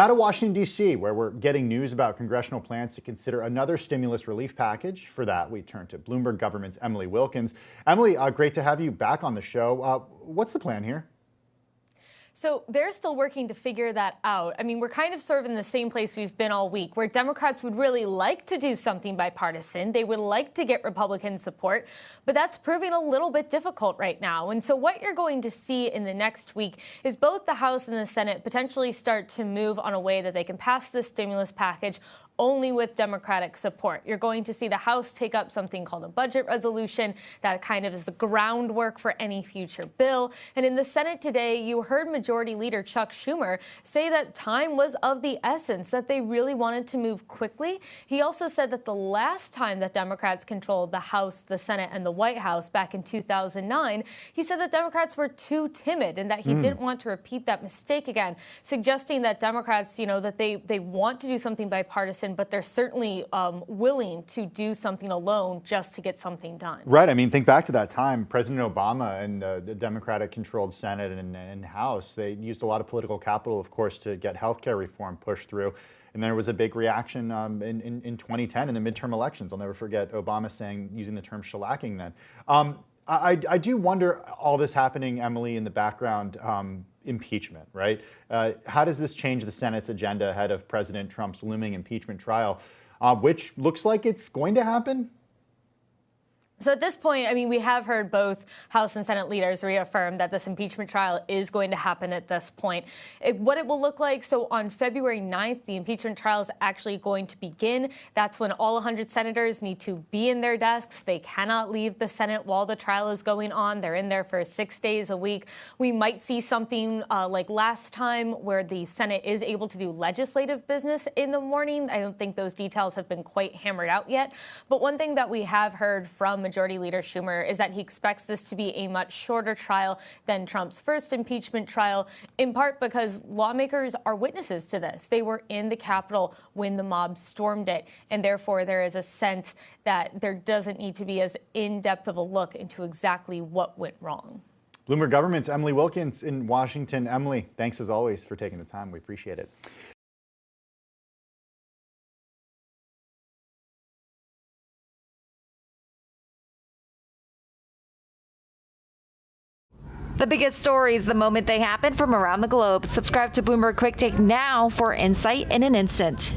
Out of Washington, D.C., where we're getting news about congressional plans to consider another stimulus relief package. For that, we turn to Bloomberg Government's Emily Wilkins. Emily, great to have you back on the show. What's the plan here? So they're still working to figure that out. I mean, we're kind of sort of in the same place we've been all week, where Democrats would really like to do something bipartisan. They would like to get Republican support, but that's proving a little bit difficult right now. And so what you're going to see in the next week is both the House and the Senate potentially start to move on a way that they can pass this stimulus package only with Democratic support. You're going to see the House take up something called a budget resolution that kind of is the groundwork for any future bill. And in the Senate today, you heard Majority Leader Chuck Schumer say that time was of the essence, that they really wanted to move quickly. He also said that the last time that Democrats controlled the House, the Senate, and the White House back in 2009, he said that Democrats were too timid and that he didn't want to repeat that mistake again, suggesting that Democrats, that they want to do something bipartisan, but they're certainly willing to do something alone just to get something done. Right. I mean, think back to that time. President Obama and the Democratic-controlled Senate and House, they used a lot of political capital, of course, to get health care reform pushed through. And there was a big reaction in 2010 in the midterm elections. I'll never forget Obama using the term shellacking then. I do wonder, all this happening, Emily, in the background, impeachment, right? How does this change the Senate's agenda ahead of President Trump's looming impeachment trial, which looks like it's going to happen? So at this point, I mean, we have heard both House and Senate leaders reaffirm that this impeachment trial is going to happen at this point. What it will look like, so on February 9th, the impeachment trial is actually going to begin. That's when all 100 senators need to be in their desks. They cannot leave the Senate while the trial is going on. They're in there for 6 days a week. We might see something like last time where the Senate is able to do legislative business in the morning. I don't think those details have been quite hammered out yet. But one thing that we have heard from Majority Leader Schumer is that he expects this to be a much shorter trial than Trump's first impeachment trial, in part because lawmakers are witnesses to this. They were in the Capitol when the mob stormed it, and therefore there is a sense that there doesn't need to be as in-depth of a look into exactly what went wrong. Bloomberg Government's Emily Wilkins in Washington. Emily, thanks as always for taking the time. We appreciate it. The biggest stories the moment they happen from around the globe. Subscribe to Bloomberg Quick Take now for insight in an instant.